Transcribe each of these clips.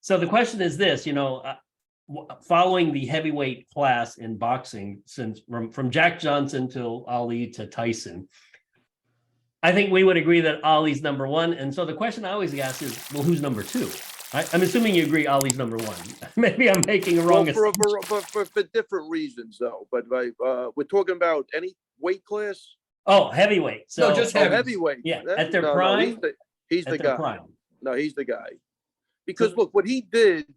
So the question is this, following the heavyweight class in boxing, since from Jack Johnson to Ali to Tyson, I think we would agree that Ali's number one. And so the question I always ask is, well, who's number two? I'm assuming you agree Ali's number one. Maybe I'm making a wrong for different reasons, though. But we're talking about any weight class. Oh, heavyweight. So no, just heavyweight. Yeah, at their prime. No, he's the guy. Prime. No, he's the guy. Because look, what he did,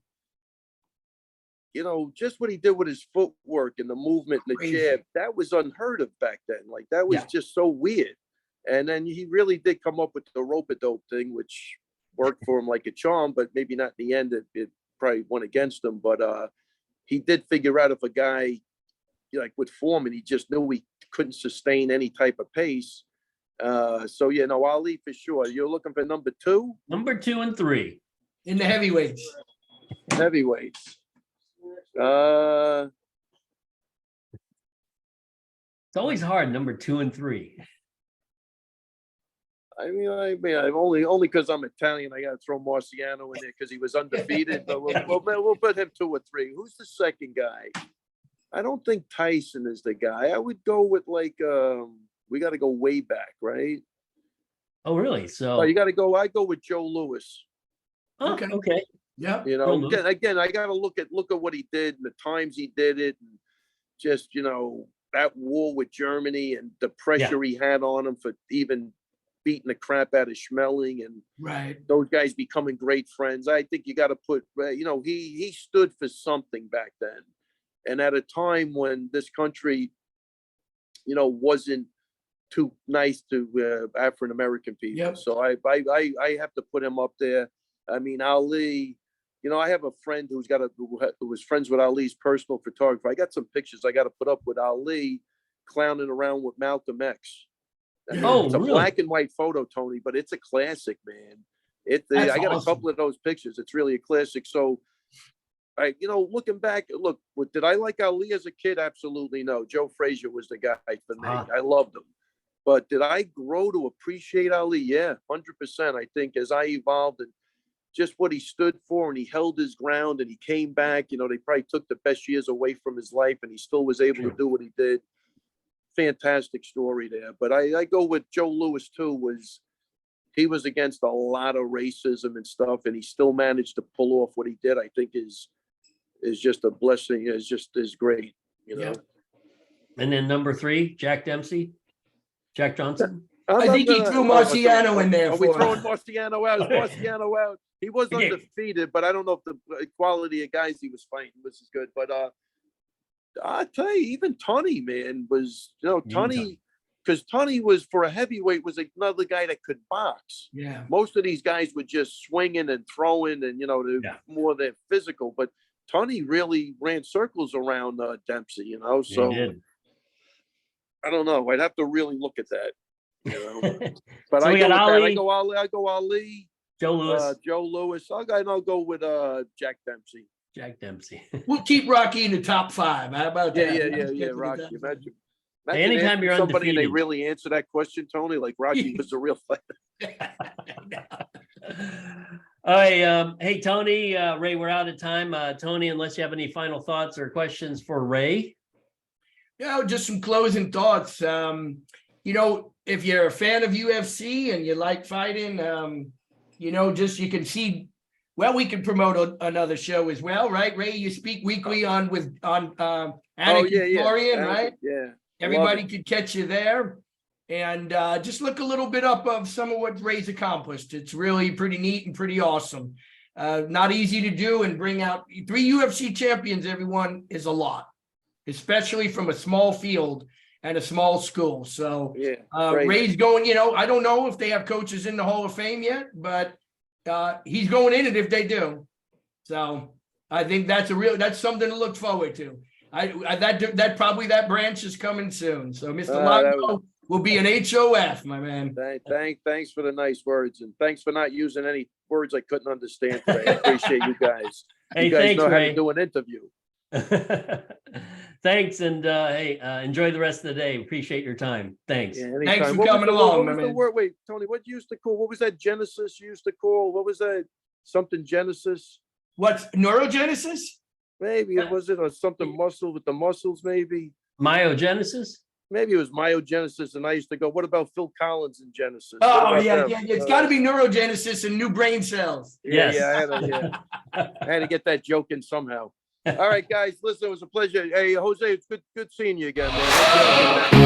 just what he did with his footwork and the movement and the jab, that was unheard of back then. Like, that was just so weird. And then he really did come up with the rope-a-dope thing, which worked for him like a charm, but maybe not in the end. It probably went against him. But he did figure out if a guy, like with Foreman, he just knew he couldn't sustain any type of pace. So, Ali for sure. You're looking for number two? Number 2 and 3. In the heavyweights. Heavyweights. It's always hard, number 2 and 3. I mean, I'm only because I'm Italian, I got to throw Marciano in there because he was undefeated. But we'll put him 2 or 3. Who's the second guy? I don't think Tyson is the guy. I would go with we got to go way back, right? Oh, really? So I go with Joe Louis. Oh, okay. Yeah. Again, I got to look at what he did and the times he did it, and just that war with Germany and the pressure he had on him for even beating the crap out of Schmeling, and those guys becoming great friends. I think you got to put, he stood for something back then, and at a time when this country, wasn't too nice to African American people. Yep. So I have to put him up there. I mean, Ali. I have a friend who was friends with Ali's personal photographer. I got some pictures I got to put up with Ali clowning around with Malcolm X. It's a really? black and white photo, Tony, but it's a classic, man. I got a couple of those pictures. It's really a classic. So, looking back, did I like Ali as a kid? Absolutely no. Joe Frazier was the guy for me. I loved him. But did I grow to appreciate Ali? Yeah, 100%. I think as I evolved and just what he stood for, and he held his ground, and he came back. They probably took the best years away from his life, and he still was able to do what he did. Fantastic story there. But I go with Joe Louis too. He was against a lot of racism and stuff, and he still managed to pull off what he did. I think is just a blessing. Is great. And then number 3, Jack Johnson. I think he threw Marciano in there. We're throwing Marciano out. Marciano out. He was undefeated, but I don't know if the quality of guys he was fighting was as good. But I tell you, even Tunney, man, was Tunney, because Tunney was, for a heavyweight, was another guy that could box. Yeah. Most of these guys were just swinging and throwing, and more than physical. But Tunney really ran circles around Dempsey. So I don't know. I'd have to really look at that. But so I go Ali. I go Ali. Joe Louis. I'll go with Jack Dempsey. We'll keep Rocky in the top 5. How about that? Yeah. Rocky. Imagine anytime you're somebody undefeated, and they really answer that question, Tony, like Rocky was a real fighter. All right. Hey, Tony, Ray, we're out of time. Tony, unless you have any final thoughts or questions for Ray. Yeah, just some closing thoughts. If you're a fan of UFC and you like fighting, you can see. Well, we can promote another show as well, right? Ray, you speak weekly on Anakin Florian, right? Yeah. Everybody could catch you there. And just look a little bit up of some of what Ray's accomplished. It's really pretty neat and pretty awesome. Not easy to do, and bring out 3 UFC champions, everyone, is a lot, especially from a small field and a small school. So Ray's going, I don't know if they have coaches in the Hall of Fame yet, but he's going in it if they do. So I think that's something to look forward to. That branch is coming soon. So Mr. Longo will be an HOF, my man. Thanks for the nice words, and thanks for not using any words I couldn't understand today. I appreciate you guys. Hey, you guys thanks, know Ray. how to do an interview. Thanks, and enjoy the rest of the day. Appreciate your time. Thanks. Yeah, thanks for coming along, my man. Wait, Tony, what you used to call? What was that Genesis you used to call? What was that? Something Genesis? What's neurogenesis? Maybe it was it or something muscle with the muscles, maybe. Myogenesis? Maybe it was myogenesis, and I used to go, what about Phil Collins in Genesis? What Oh, about yeah, them? yeah. It's got to be neurogenesis and new brain cells. Yes. I had to get that joke in somehow. All right, guys, listen, it was a pleasure. Hey, Jose, it's good seeing you again, man.